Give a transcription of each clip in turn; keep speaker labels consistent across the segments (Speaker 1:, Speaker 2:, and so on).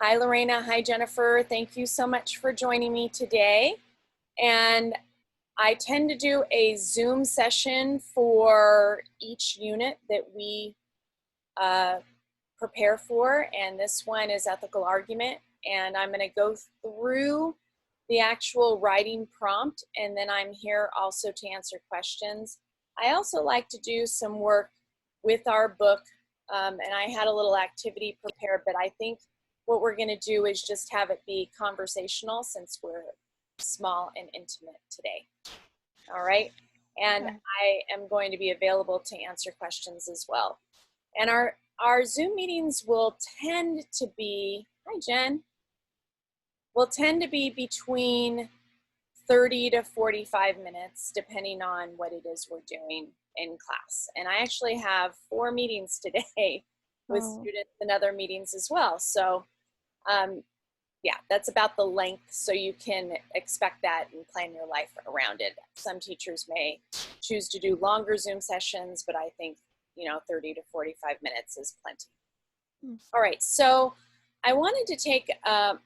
Speaker 1: Hi, Lorena. Hi, Jennifer. Thank you so much for joining me today. And I tend to do a Zoom session for each unit that we prepare for. And this one is ethical argument. And I'm going to go through the actual writing prompt. And then I'm here also to answer questions. I also like to do some work with our book. And I had a little activity prepared, but I think what we're going to do is just have it be conversational since we're small and intimate today. All right. And
Speaker 2: Okay.
Speaker 1: I am going to be available to answer questions as well. And our Zoom meetings will tend to be, hi Jen, will tend to be between 30 to 45 minutes, depending on what it is we're doing in class. And I actually have 4 meetings today with
Speaker 2: Oh,
Speaker 1: students and other meetings as well. So yeah, that's about the length, so you can expect that and plan your life around it. Some teachers may choose to do longer Zoom sessions, but I think 30 to 45 minutes is plenty.
Speaker 2: mm,
Speaker 1: All right, so I wanted to take a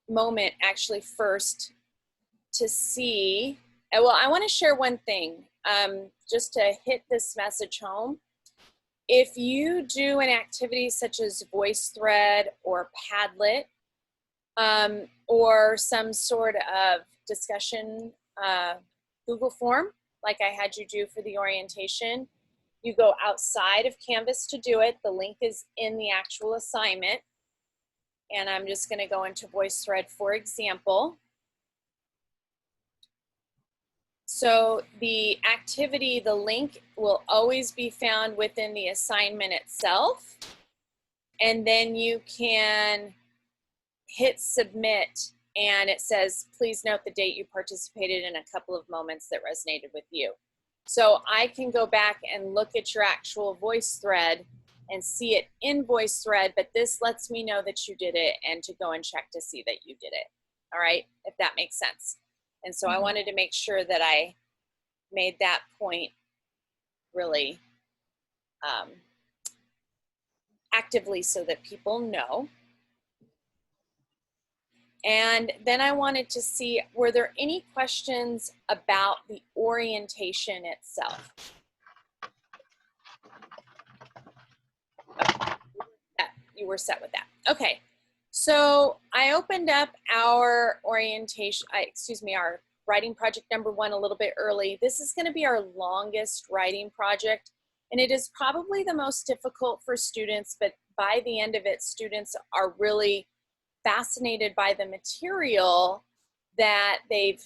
Speaker 1: moment actually first to see, well, I want to share one thing just to hit this message home. If you do an activity such as VoiceThread or Padlet, or some sort of discussion Google form, like I had you do for the orientation, you go outside of Canvas to do it. The link is in the actual assignment. And I'm just going to go into VoiceThread for example. So the activity, the link will always be found within the assignment itself. And then you can hit submit and it says, please note the date you participated in a couple of moments that resonated with you. So I can go back and look at your actual VoiceThread and see it in VoiceThread, but this lets me know that you did it and to go and check to see that you did it. All right, if that makes sense. And so I wanted to make sure that I made that point really actively so that people know. And then I wanted to see, were there any questions about the orientation itself? Okay. You were set with that. Okay. So I opened up our orientation, our writing project number 1 a little bit early. This is going to be our longest writing project, and it is probably the most difficult for students, but by the end of it, students are really fascinated by the material that they've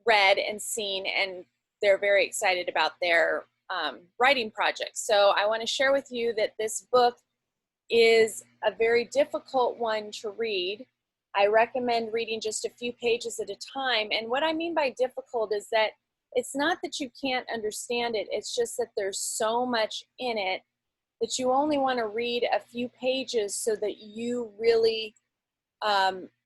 Speaker 1: read and seen, and they're very excited about their writing projects. So I want to share with you that this book is a very difficult one to read. I recommend reading just a few pages at a time. And what I mean by difficult is that it's not that you can't understand it, it's just that there's so much in it that you only want to read a few pages so that you really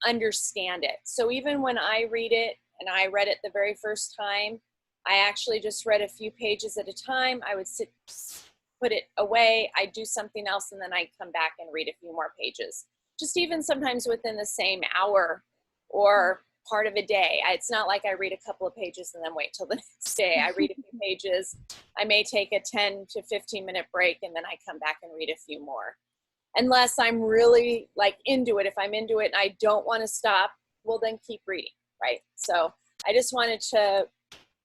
Speaker 1: understand it. So even when I read it, and I read it the very first time, I actually just read a few pages at a time. I would put it away, I'd do something else, and then I'd come back and read a few more pages. Just even sometimes within the same hour or part of a day. It's not like I read a couple of pages and then wait till the next day. I read a few pages. I may take a 10 to 15 minute break and then I come back and read a few more. Unless I'm really like into it. If I'm into it and I don't want to stop, well then keep reading, right? So I just wanted to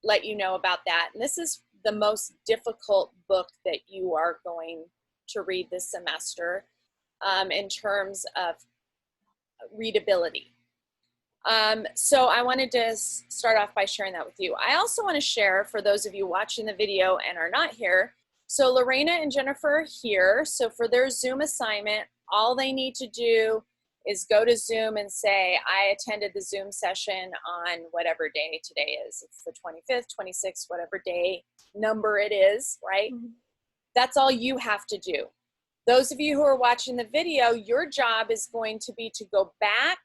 Speaker 1: let you know about that. And this is the most difficult book that you are going to read this semester in terms of readability. So I wanted to start off by sharing that with you. I also want to share, for those of you watching the video and are not here, so Lorena and Jennifer are here. So for their Zoom assignment, all they need to do is go to Zoom and say, I attended the Zoom session on whatever day today is. It's the 25th, 26th, whatever day number it is, right?
Speaker 2: mm-hmm.
Speaker 1: That's all you have to do. Those of you who are watching the video, your job is going to be to go back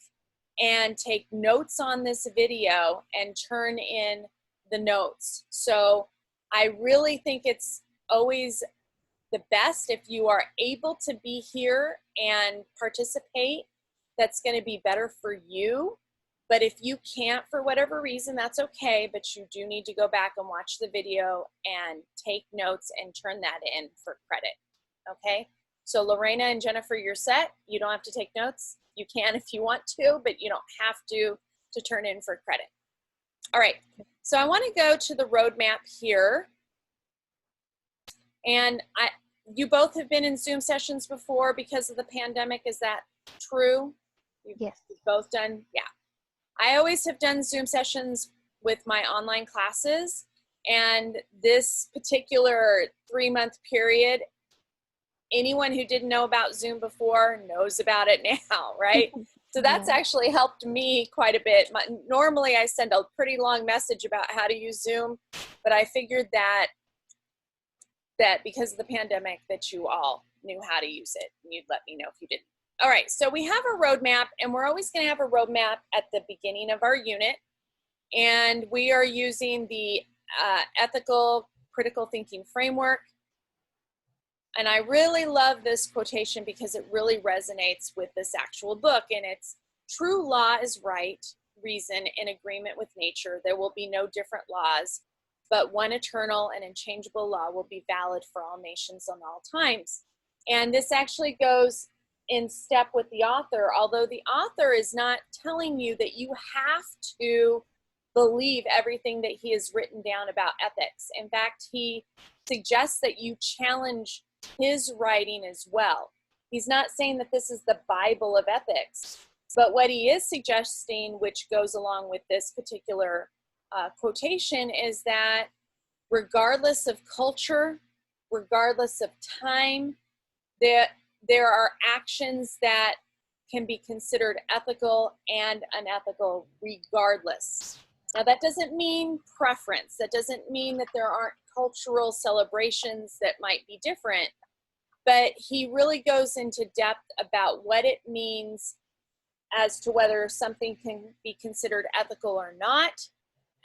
Speaker 1: and take notes on this video and turn in the notes. So I really think it's always the best if you are able to be here and participate. that's going to be better for you. But if you can't for whatever reason, that's okay, but you do need to go back and watch the video and take notes and turn that in for credit, okay? So Lorena and Jennifer, you're set. You don't have to take notes. You can if you want to, but you don't have to turn in for credit. All right, so I want to go to the roadmap here. And you both have been in Zoom sessions before because of the pandemic. Is that true?
Speaker 2: Yes.
Speaker 1: You've both done, yeah. I always have done Zoom sessions with my online classes, and this particular 3-month period, anyone who didn't know about Zoom before knows about it now, right? So that's actually helped me quite a bit. Normally I send a pretty long message about how to use Zoom, but I figured that because of the pandemic that you all knew how to use it, and you'd let me know if you didn't. All right, so we have a roadmap, and we're always going to have a roadmap at the beginning of our unit, and we are using the ethical critical thinking framework. And I really love this quotation because it really resonates with this actual book, and it's true law is right, reason in agreement with nature. There will be no different laws, but one eternal and unchangeable law will be valid for all nations on all times. And this actually goes in step with the author, although the author is not telling you that you have to believe everything that he has written down about ethics. In fact, he suggests that you challenge his writing as well. He's not saying that this is the Bible of ethics, but what he is suggesting, which goes along with this particular quotation, is that regardless of culture, regardless of time, there are actions that can be considered ethical and unethical regardless. Now that doesn't mean preference. That doesn't mean that there aren't cultural celebrations that might be different, but he really goes into depth about what it means as to whether something can be considered ethical or not,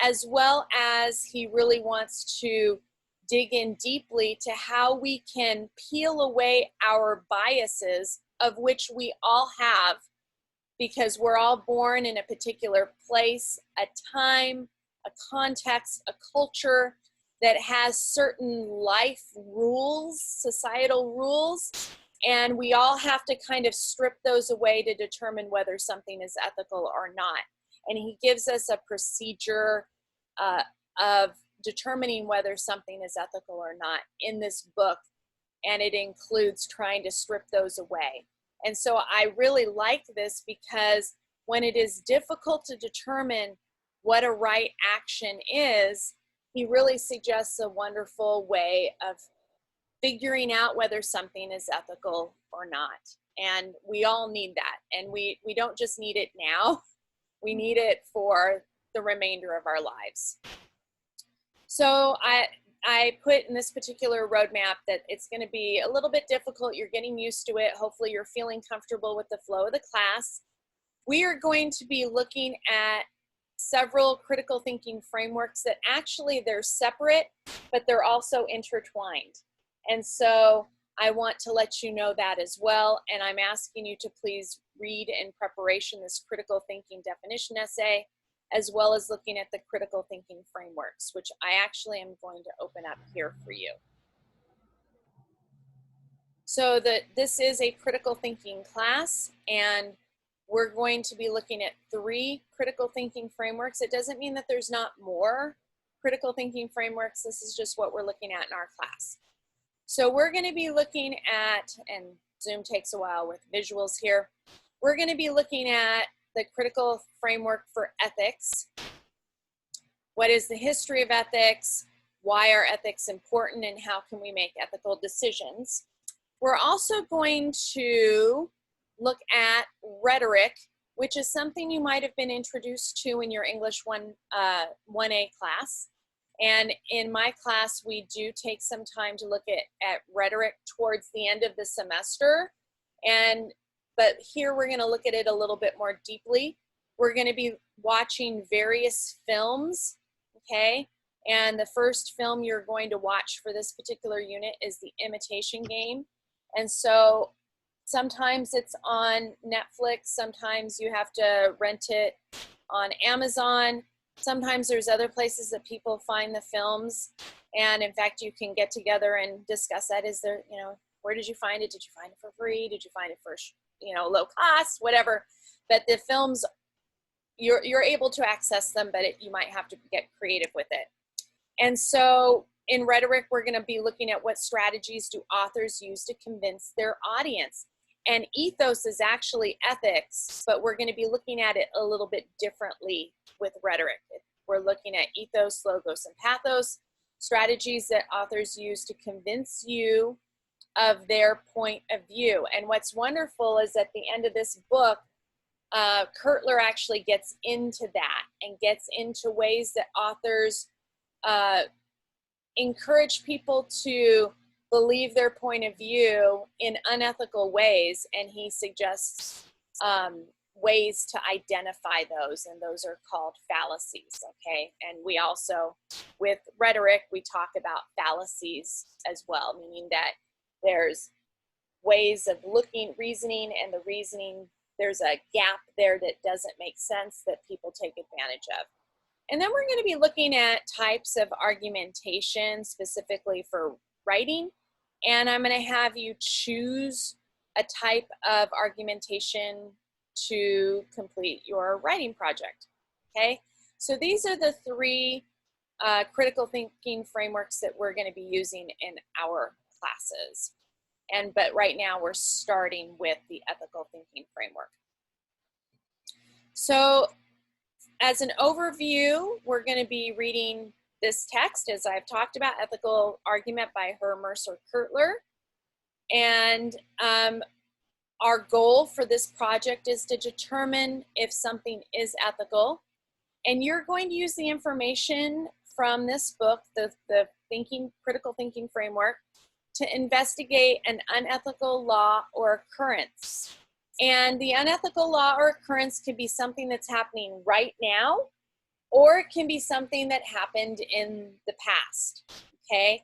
Speaker 1: as well as he really wants to dig in deeply to how we can peel away our biases, of which we all have, because we're all born in a particular place, a time, a context, a culture that has certain life rules, societal rules, and we all have to kind of strip those away to determine whether something is ethical or not. And he gives us a procedure of determining whether something is ethical or not in this book, and it includes trying to strip those away. And so I really like this because when it is difficult to determine what a right action is, he really suggests a wonderful way of figuring out whether something is ethical or not. And we all need that. And we don't just need it now, we need it for the remainder of our lives. So I put in this particular roadmap that it's going to be a little bit difficult. You're getting used to it. Hopefully you're feeling comfortable with the flow of the class. We are going to be looking at several critical thinking frameworks that actually they're separate, but they're also intertwined. And so I want to let you know that as well. And I'm asking you to please read in preparation this critical thinking definition essay, as well as looking at the critical thinking frameworks, which I actually am going to open up here for you. So this is a critical thinking class, and we're going to be looking at 3 critical thinking frameworks. It doesn't mean that there's not more critical thinking frameworks. This is just what we're looking at in our class. So we're going to be looking at, and Zoom takes a while with visuals here, we're going to be looking at the critical framework for ethics. What is the history of ethics? Why are ethics important, and how can we make ethical decisions? We're also going to look at rhetoric, which is something you might have been introduced to in your English 1A class. And in my class, we do take some time to look at rhetoric towards the end of the semester. But here we're going to look at it a little bit more deeply. We're going to be watching various films, okay? And the first film you're going to watch for this particular unit is The Imitation Game. And so Sometimes it's on Netflix. Sometimes you have to rent it on Amazon. Sometimes there's other places that people find the films. And in fact, you can get together and discuss that. Is there, you know, where did you find it? Did you find it for free? Did you find it for, you know, low cost, whatever? But the films, you're able to access them, but you might have to get creative with it. And so in rhetoric, we're going to be looking at what strategies do authors use to convince their audience. And ethos is actually ethics, but we're going to be looking at it a little bit differently with rhetoric. We're looking at ethos, logos, and pathos, strategies that authors use to convince you of their point of view. And what's wonderful is at the end of this book, Kurtler actually gets into that and gets into ways that authors encourage people to believe their point of view in unethical ways, and he suggests ways to identify those, and those are called fallacies, okay? And we also, with rhetoric, we talk about fallacies as well, meaning that there's ways of reasoning, and the reasoning, there's a gap there that doesn't make sense that people take advantage of. And then we're going to be looking at types of argumentation specifically for writing. And I'm going to have you choose a type of argumentation to complete your writing project. Okay, so these are the three critical thinking frameworks that we're going to be using in our classes. But right now we're starting with the ethical thinking framework. So as an overview, we're going to be reading this text, as I've talked about, Ethical Argument by Her Mercer Kurtler. And our goal for this project is to determine if something is ethical. And you're going to use the information from this book, the Critical Thinking Framework, to investigate an unethical law or occurrence. And the unethical law or occurrence can be something that's happening right now, or it can be something that happened in the past, okay?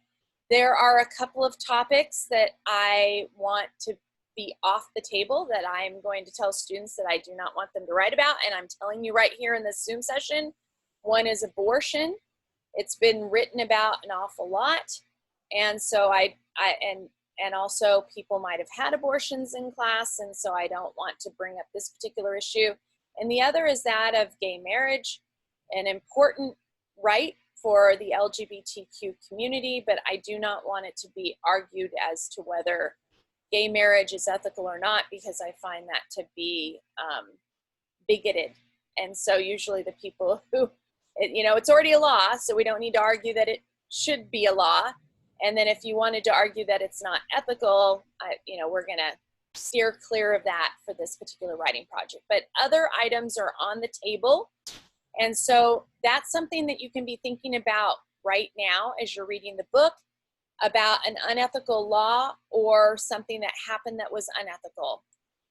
Speaker 1: There are a couple of topics that I want to be off the table that I'm going to tell students that I do not want them to write about, and I'm telling you right here in this Zoom session. One is abortion. It's been written about an awful lot, and so and also people might have had abortions in class, and so I don't want to bring up this particular issue. And the other is that of gay marriage, an important right for the LGBTQ community, but I do not want it to be argued as to whether gay marriage is ethical or not, because I find that to be bigoted. And so usually the people who, it's already a law, so we don't need to argue that it should be a law. And then if you wanted to argue that it's not ethical, we're going to steer clear of that for this particular writing project. But other items are on the table. And so that's something that you can be thinking about right now as you're reading the book, about an unethical law or something that happened that was unethical.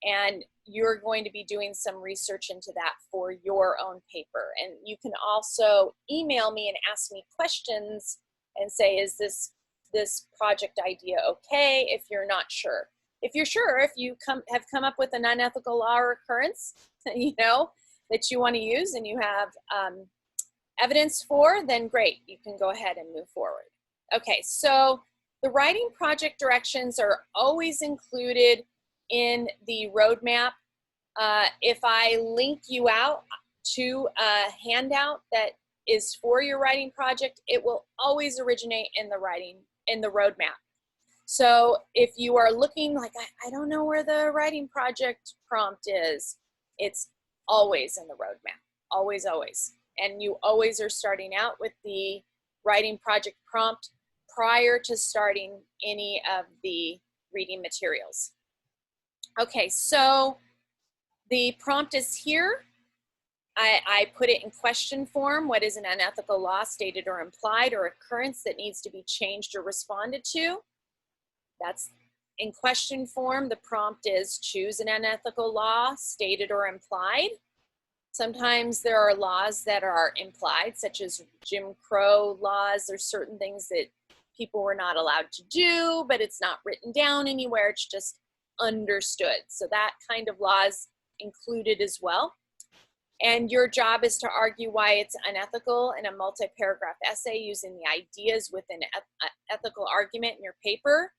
Speaker 1: And you're going to be doing some research into that for your own paper. And you can also email me and ask me questions and say, is this project idea okay, if you're not sure. If you're sure, if you have come up with an unethical law or occurrence, that you want to use and you have evidence for, then great, you can go ahead and move forward. Okay, so the writing project directions are always included in the roadmap. If I link you out to a handout that is for your writing project, it will always originate in the roadmap. So if you are looking like, I don't know where the writing project prompt is, it's always in the roadmap, always, always. And you always are starting out with the writing project prompt prior to starting any of the reading materials. Okay, so the prompt is here. I put it in question form. What is an unethical law, stated or implied, or occurrence that needs to be changed or responded to? That's in question form. The prompt is choose an unethical law, stated or implied. Sometimes there are laws that are implied, such as Jim Crow laws. There's certain things that people were not allowed to do, but it's not written down anywhere. It's just understood. So that kind of law is included as well. And your job is to argue why it's unethical in a multi-paragraph essay using the ideas within ethical argument in your paper,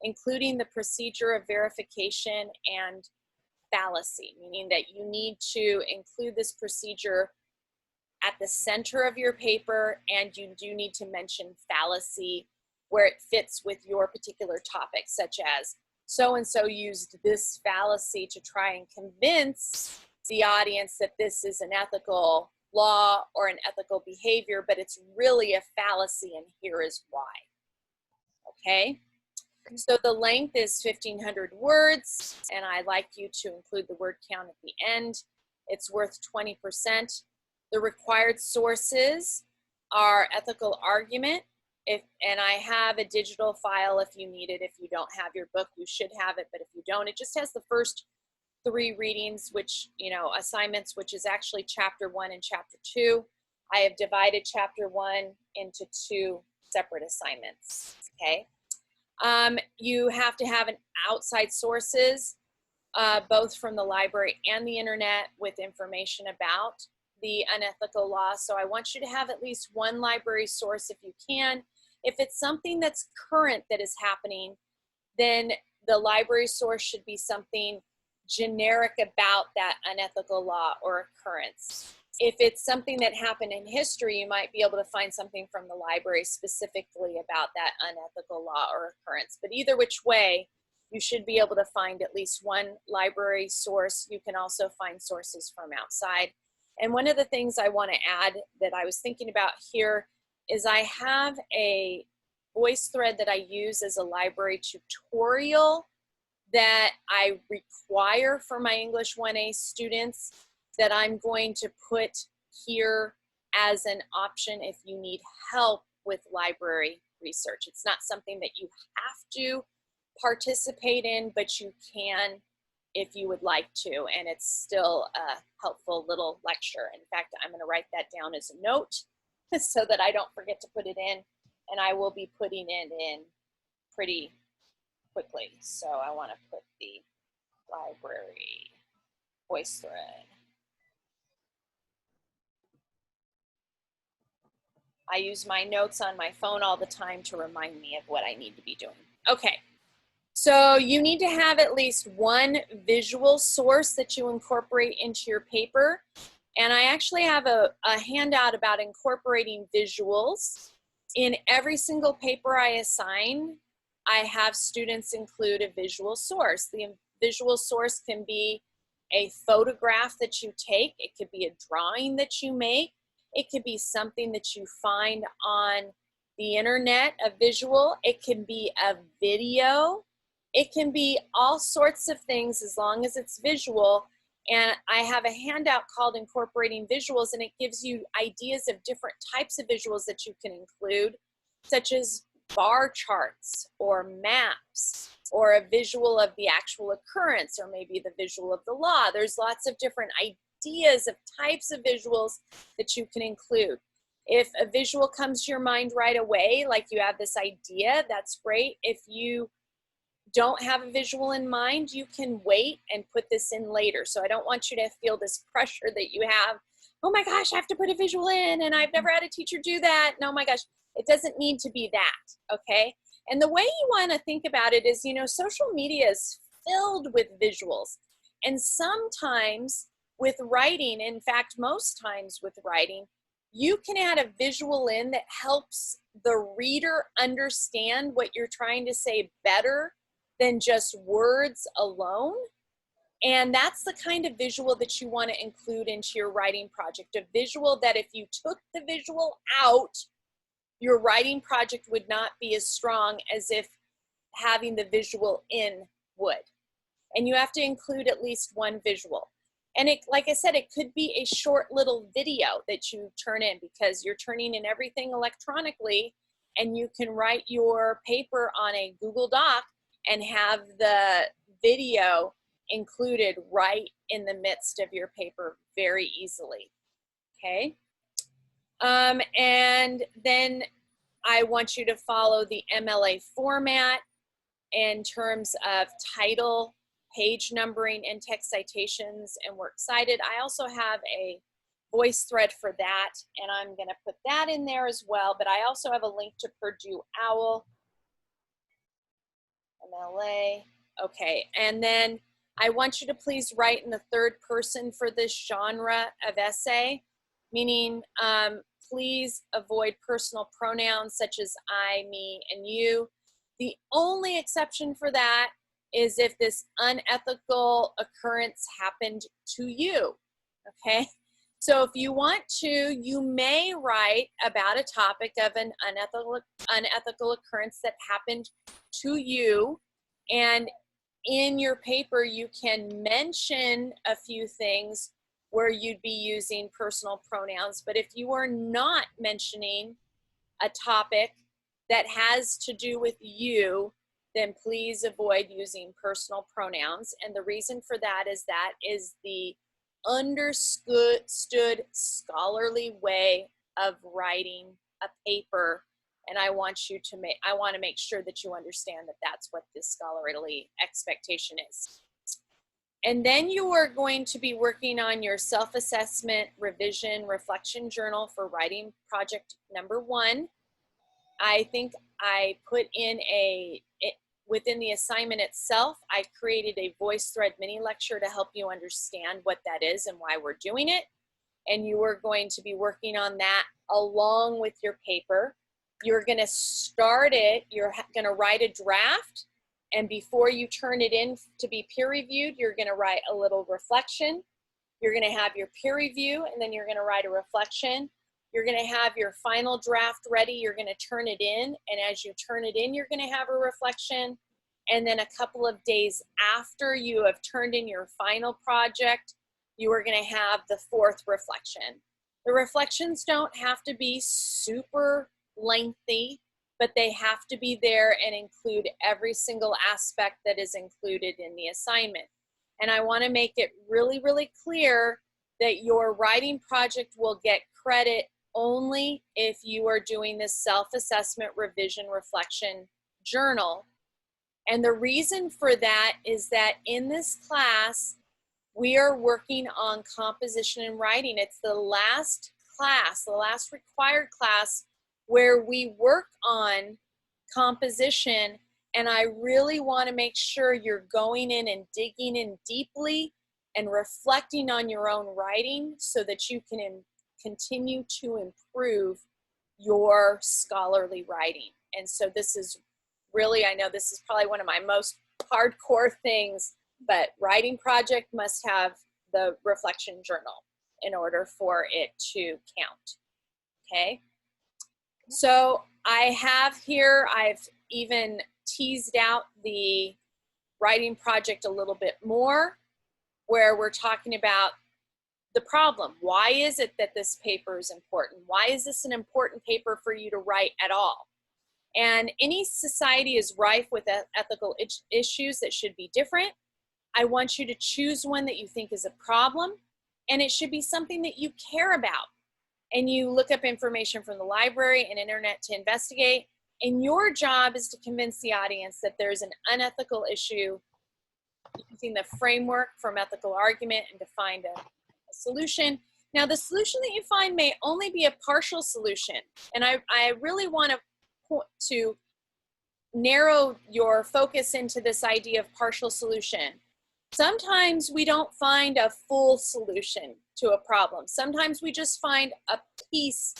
Speaker 1: including the procedure of verification and fallacy, meaning that you need to include this procedure at the center of your paper, and you do need to mention fallacy where it fits with your particular topic, such as so-and-so used this fallacy to try and convince the audience that this is an ethical law or an ethical behavior, but it's really a fallacy, and here is why. Okay? So the length is 1,500 words, and I like you to include the word count at the end. It's worth 20%. The required sources are ethical argument, and I have a digital file if you need it. If you don't have your book, you should have it, but if you don't, it just has the first 3 readings, which, assignments, which is actually chapter 1 and chapter 2. I have divided chapter 1 into 2 separate assignments, okay? You have to have an outside sources, both from the library and the internet, with information about the unethical law. So I want you to have at least one library source if you can. If it's something that's current that is happening, then the library source should be something generic about that unethical law or occurrence. If it's something that happened in history, you might be able to find something from the library specifically about that unethical law or occurrence. But either which way, you should be able to find at least one library source. You can also find sources from outside. And one of the things I want to add that I was thinking about here is I have a VoiceThread that I use as a library tutorial that I require for my English 1A students that I'm going to put here as an option if you need help with library research. It's not something that you have to participate in, but you can if you would like to, and it's still a helpful little lecture. In fact, I'm going to write that down as a note so that I don't forget to put it in, and I will be putting it in pretty quickly. So I want to put the library VoiceThread. I use my notes on my phone all the time to remind me of what I need to be doing. Okay, so you need to have at least one visual source that you incorporate into your paper. And I actually have a handout about incorporating visuals. In every single paper I assign, I have students include a visual source. The visual source can be a photograph that you take. It could be a drawing that you make. It could be something that you find on the internet, a visual. It can be a video. It can be all sorts of things as long as it's visual. And I have a handout called Incorporating Visuals, and it gives you ideas of different types of visuals that you can include, such as bar charts or maps or a visual of the actual occurrence or maybe the visual of the law. There's lots of different ideas of types of visuals that you can include. If a visual comes to your mind right away, like you have this idea, that's great. If you don't have a visual in mind, you can wait and put this in later. So I don't want you to feel this pressure that you have, oh my gosh, I have to put a visual in and I've never had a teacher do that. No, my gosh, it doesn't need to be that, okay? And the way you want to think about it is, social media is filled with visuals. And sometimes with writing, in fact, most times with writing, you can add a visual in that helps the reader understand what you're trying to say better than just words alone. And that's the kind of visual that you want to include into your writing project. A visual that if you took the visual out, your writing project would not be as strong as if having the visual in would. And you have to include at least one visual. And it, like I said, it could be a short little video that you turn in because you're turning in everything electronically, and you can write your paper on a Google Doc and have the video included right in the midst of your paper very easily, okay? And then I want you to follow the MLA format in terms of title, page numbering and text citations and works cited. I also have a voice thread for that, and I'm going to put that in there as well. But I also have a link to Purdue OWL, MLA. Okay, and then I want you to please write in the third person for this genre of essay, meaning please avoid personal pronouns such as I, me, and you. The only exception for that is if this unethical occurrence happened to you, okay? So if you want to, you may write about a topic of an unethical occurrence that happened to you, and in your paper you can mention a few things where you'd be using personal pronouns. But if you are not mentioning a topic that has to do with you, then please avoid using personal pronouns. And the reason for that is the understood scholarly way of writing a paper. And I want to make sure that you understand that that's what this scholarly expectation is. And then you are going to be working on your self-assessment, revision, reflection journal for writing project number 1. I think I put in within the assignment itself, I created a VoiceThread mini lecture to help you understand what that is and why we're doing it. And you are going to be working on that along with your paper. You're going to start it, you're going to write a draft, and before you turn it in to be peer reviewed, you're going to write a little reflection. You're going to have your peer review, and then you're going to write a reflection. You're going to have your final draft ready. You're going to turn it in, and as you turn it in, you're going to have a reflection. And then a couple of days after you have turned in your final project, you are going to have the 4th reflection. The reflections don't have to be super lengthy, but they have to be there and include every single aspect that is included in the assignment. And I want to make it really, really clear that your writing project will get credit only if you are doing this self-assessment, revision, reflection journal. And the reason for that is that in this class, we are working on composition and writing. It's the last class, the last required class where we work on composition, and I really want to make sure you're going in and digging in deeply and reflecting on your own writing so that you can continue to improve your scholarly writing. And so this is really, I know this is probably one of my most hardcore things, but writing project must have the reflection journal in order for it to count, okay? So I have here, I've even teased out the writing project a little bit more, where we're talking about the problem. Why is it that this paper is important? Why is this an important paper for you to write at all? And any society is rife with ethical issues that should be different. I want you to choose one that you think is a problem, and it should be something that you care about. And you look up information from the library and internet to investigate. And your job is to convince the audience that there's an unethical issue using the framework from ethical argument and to find a solution. Now, the solution that you find may only be a partial solution. And I really want to narrow your focus into this idea of partial solution. Sometimes we don't find a full solution to a problem. Sometimes we just find a piece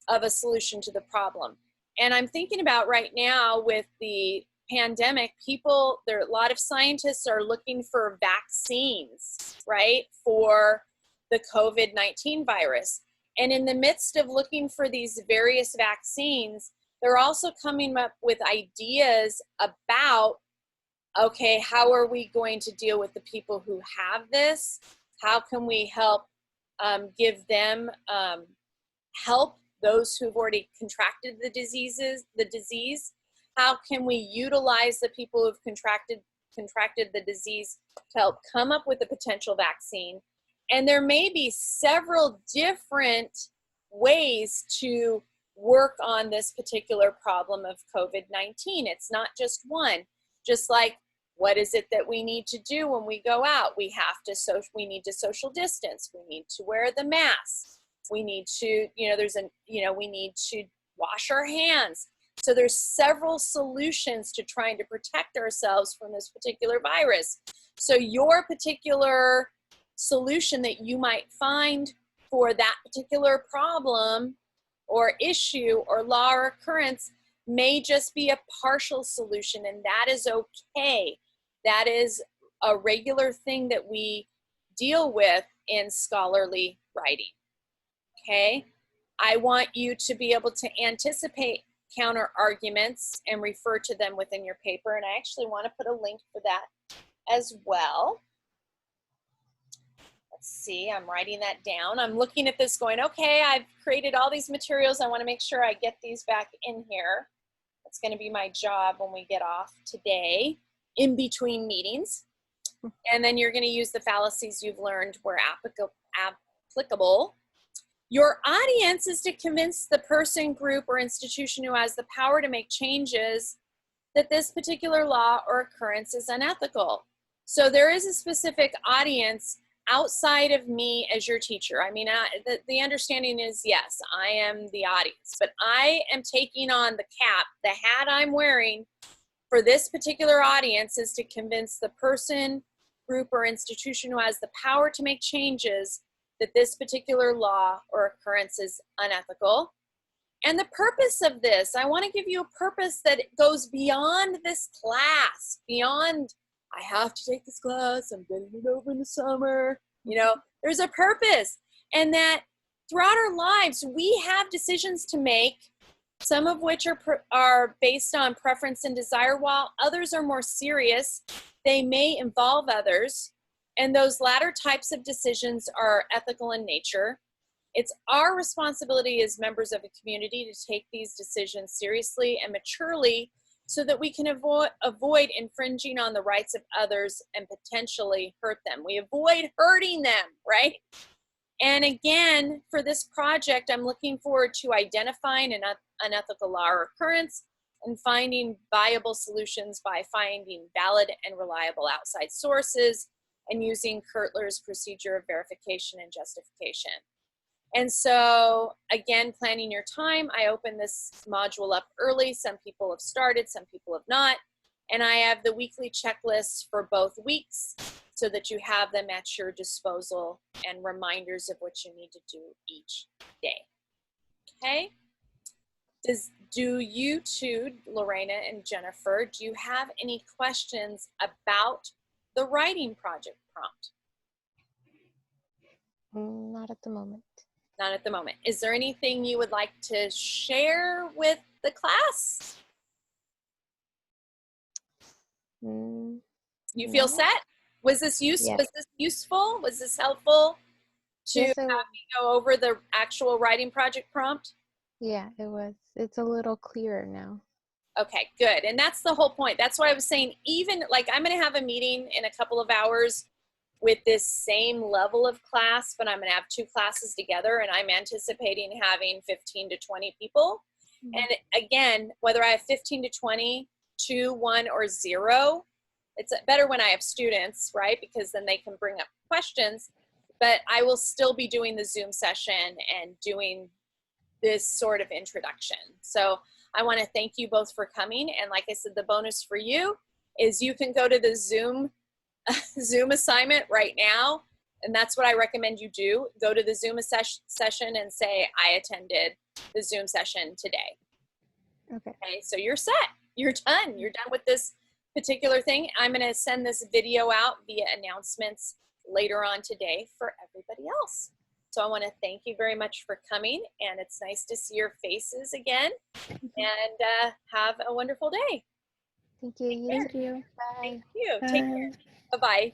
Speaker 1: of a solution to the problem. And I'm thinking about right now with the pandemic, a lot of scientists are looking for vaccines, right, for the COVID-19 virus. And in the midst of looking for these various vaccines, they're also coming up with ideas about, okay, how are we going to deal with the people who have this? How can we help give them help those who've already contracted the disease? How can we utilize the people who've contracted the disease to help come up with a potential vaccine? And there may be several different ways to work on this particular problem of COVID-19. It's not just one. Just like What is it that we need to do when we go out? We need to social distance. We need to wear the mask. We need to, we need to wash our hands. So there's several solutions to trying to protect ourselves from this particular virus. So your particular solution that you might find for that particular problem or issue or law or occurrence may just be a partial solution, and that is okay. That is a regular thing that we deal with in scholarly writing, okay? I want you to be able to anticipate counter arguments and refer to them within your paper, and I actually want to put a link for that as well. Let's see, I'm writing that down. I'm looking at this going, okay, I've created all these materials. I want to make sure I get these back in here. That's going to be my job when we get off today, in between meetings. And then you're going to use the fallacies you've learned where applicable. Your audience is to convince the person, group, or institution who has the power to make changes that this particular law or occurrence is unethical. So there is a specific audience outside of me as your teacher. I mean, the understanding is, yes, I am the audience, but I am taking on the cap, the hat I'm wearing for this particular audience is to convince the person, group, or institution who has the power to make changes that this particular law or occurrence is unethical. And the purpose of this, I want to give you a purpose that goes beyond this class, beyond, I have to take this class, I'm getting it over in the summer. There's a purpose. And that throughout our lives, we have decisions to make, some of which are based on preference and desire, while others are more serious. They may involve others. And those latter types of decisions are ethical in nature. It's our responsibility as members of a community to take these decisions seriously and maturely so that we can avoid infringing on the rights of others and potentially hurt them. We avoid hurting them, right? And again, for this project, I'm looking forward to identifying an unethical law or occurrence and finding viable solutions by finding valid and reliable outside sources and using Kertler's procedure of verification and justification. And so, again, planning your time. I opened this module up early. Some people have started, some people have not. And I have the weekly checklists for both weeks so that you have them at your disposal and reminders of what you need to do each day. Okay? Do you two, Lorena and Jennifer, do you have any questions about the writing project prompt?
Speaker 2: Not at the moment.
Speaker 1: Not at the moment. Is there anything you would like to share with the class? You feel set? Was this useful?
Speaker 2: Yes.
Speaker 1: Was this useful? Was this helpful to
Speaker 2: Yes,
Speaker 1: have me go over the actual writing project prompt?
Speaker 2: Yeah, it was. It's a little clearer now.
Speaker 1: Okay, good. And that's the whole point. That's why I was saying, even like I'm going to have a meeting in a couple of hours with this same level of class, but I'm going to have two classes together, and I'm anticipating having 15 to 20 people. Mm-hmm. And again, whether I have 15 to 20, 2, 1, or 0, it's better when I have students, right? Because then they can bring up questions, but I will still be doing the Zoom session and doing this sort of introduction. So I want to thank you both for coming. And like I said, the bonus for you is you can go to the Zoom assignment right now. And that's what I recommend you do. Go to the Zoom session and say, I attended the Zoom session today. Okay, so you're set. You're done. You're done with this particular thing. I'm going to send this video out via announcements later on today for everybody else. So I want to thank you very much for coming, and it's nice to see your faces again, and have a wonderful day.
Speaker 2: Thank you.
Speaker 1: Take care.
Speaker 2: You too. Bye.
Speaker 1: Thank you.
Speaker 3: Bye.
Speaker 1: Take care. Bye-bye.